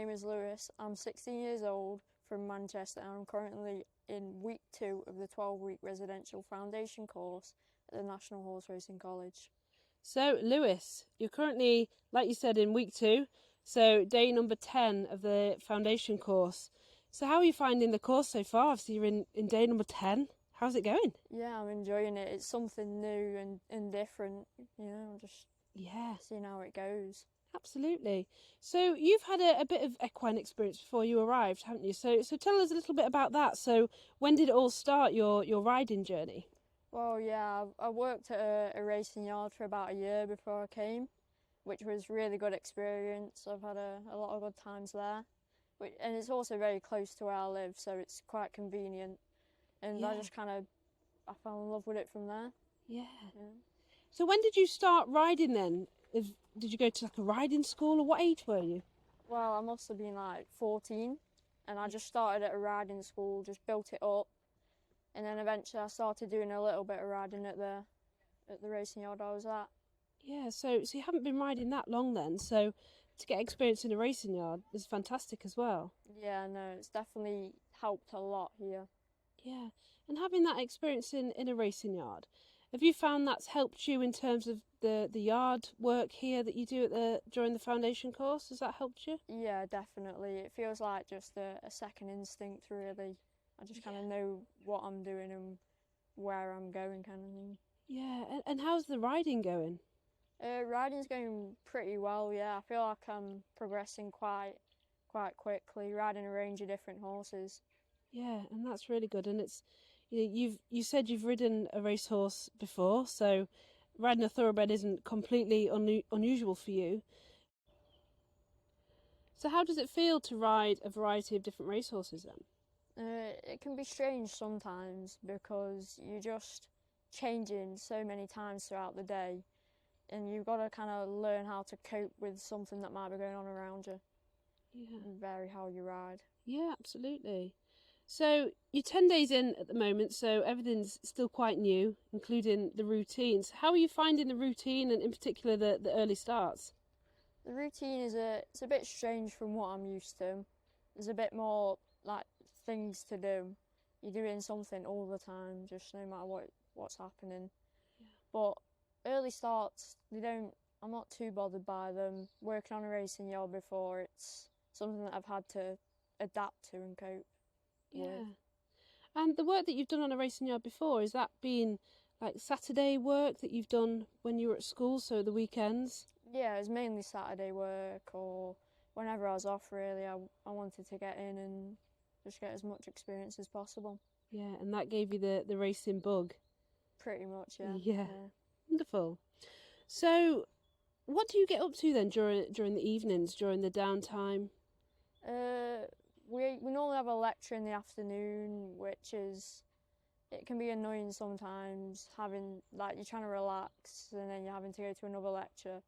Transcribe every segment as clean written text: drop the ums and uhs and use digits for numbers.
name is Lewis. I'm 16 years old from Manchester and I'm currently in week 2 of the 12-week residential foundation course at the National Horseracing College. So, Lewis, you're currently, like you said, in week 2, so day number 10 of the foundation course. So how are you finding the course so far? Obviously, you're in day number 10. How's it going? Yeah, I'm enjoying it. It's something new and different, I'm just seeing how it goes. Absolutely. So you've had a bit of equine experience before you arrived, haven't you? So tell us a little bit about that. So when did it all start, your riding journey? Well, yeah, I worked at a racing yard for about a year before I came, which was really good experience. I've had a lot of good times there. And it's also very close to where I live, so it's quite convenient. And I just I fell in love with it from there. Yeah. So when did you start riding then? Did you go to like a riding school, or what age were you? Well, I must have been like 14, and I just started at a riding school, just built it up, and then eventually I started doing a little bit of riding at the racing yard I was at. Yeah, so you haven't been riding that long then, so to get experience in a racing yard is fantastic as well. Yeah, no, it's definitely helped a lot here. Yeah, and having that experience in a racing yard, have you found that's helped you in terms of the yard work here that you do during the foundation course? Has that helped you? Yeah, definitely. It feels like just a second instinct, really. I just kind of know what I'm doing and where I'm going, kind of thing. Yeah, and how's the riding going? Riding's going pretty well, yeah. I feel like I'm progressing quite quickly, riding a range of different horses. Yeah, and that's really good. And it's you said you've ridden a racehorse before, so riding a thoroughbred isn't completely unusual for you. So how does it feel to ride a variety of different racehorses then? It can be strange sometimes because you're just changing so many times throughout the day, and you've got to kind of learn how to cope with something that might be going on around you. Yeah. And vary how you ride. Yeah, absolutely. So you're 10 days in at the moment, so everything's still quite new, including the routines. How are you finding the routine, and in particular the early starts? The routine it's a bit strange from what I'm used to. There's a bit more like things to do. You're doing something all the time, just no matter what's happening. Yeah. But early starts, I'm not too bothered by them. Working on a racing yard before, it's something that I've had to adapt to and cope with. And the work that you've done on a racing yard before, has that been like Saturday work that you've done when you were at school, so the weekends? Yeah, it was mainly Saturday work or whenever I was off, really. I wanted to get in and just get as much experience as possible. Yeah, and that gave you the racing bug? Pretty much, yeah. Yeah. Wonderful. So what do you get up to then during the evenings, during the downtime? We normally have a lecture in the afternoon, it can be annoying sometimes, having like you're trying to relax and then you're having to go to another lecture.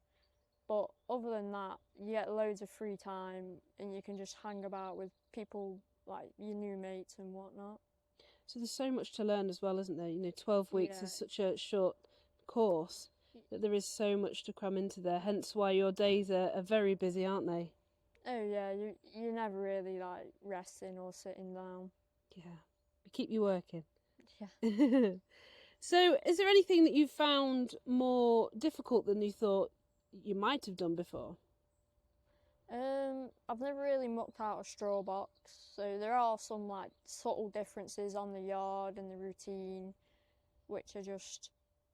But other than that, you get loads of free time and you can just hang about with people like your new mates and whatnot. So there's so much to learn as well, isn't there? 12 weeks is such a short course that there is so much to cram into there, hence why your days are very busy, aren't they? Oh yeah, you're never really like resting or sitting down. Yeah, we keep you working. Yeah. So is there anything that you found more difficult than you thought you might have done before? I've never really mucked out a straw box, so there are some like subtle differences on the yard and the routine, which are just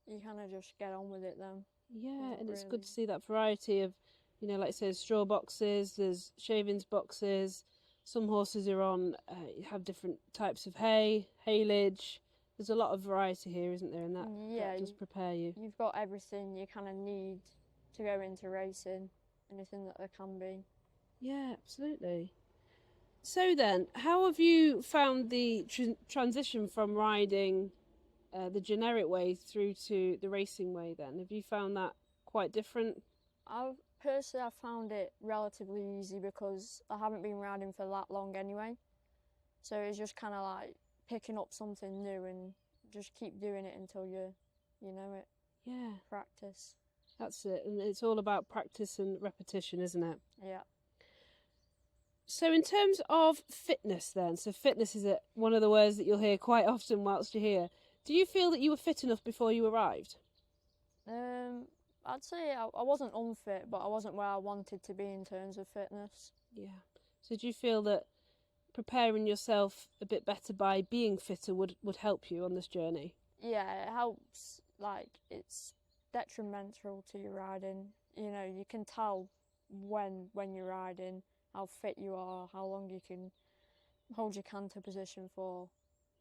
you kind of just get on with it then. Yeah, and it's good to see that variety of, like I said, straw boxes, there's shavings boxes, some horses are on, have different types of haylage. There's a lot of variety here, isn't there? And that does prepare you. You've got everything you kind of need to go into racing, anything that there can be. Yeah, absolutely. So then, how have you found the transition from riding the generic way through to the racing way then? Have you found that quite different? I've found it relatively easy because I haven't been riding for that long anyway. So it's just kind of like picking up something new and just keep doing it until you know it. Yeah. Practice. That's it. And it's all about practice and repetition, isn't it? Yeah. So in terms of fitness then, so fitness is one of the words that you'll hear quite often whilst you're here. Do you feel that you were fit enough before you arrived? I'd say I wasn't unfit, but I wasn't where I wanted to be in terms of fitness. Yeah. So do you feel that preparing yourself a bit better by being fitter would help you on this journey? Yeah, it helps. Like, it's detrimental to your riding. You know, you can tell when you're riding how fit you are, how long you can hold your canter position for.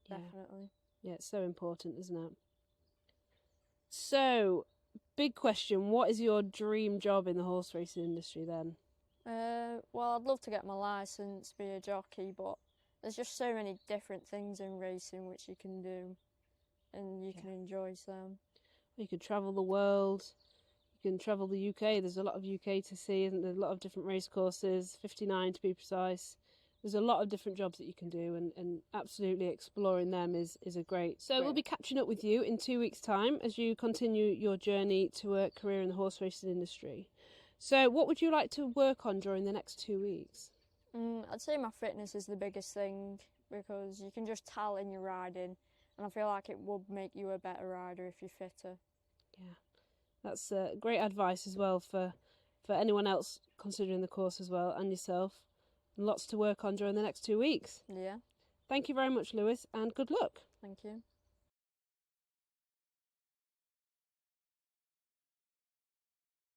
Definitely. Yeah, it's so important, isn't it? So, big question, what is your dream job in the horse racing industry then? Well, I'd love to get my licence, be a jockey, but there's just so many different things in racing which you can do and you can enjoy some. You could travel the world, you can travel the UK, there's a lot of UK to see, isn't there? A lot of different race courses, 59 to be precise. There's a lot of different jobs that you can do, and absolutely exploring them is a great. So we'll be catching up with you in 2 weeks' time as you continue your journey to a career in the horse racing industry. So what would you like to work on during the next 2 weeks? I'd say my fitness is the biggest thing because you can just tell in your riding, and I feel like it would make you a better rider if you're fitter. Yeah, that's great advice as well for anyone else considering the course as well, and yourself. Lots to work on during the next 2 weeks. Yeah. Thank you very much, Lewis, and good luck. Thank you.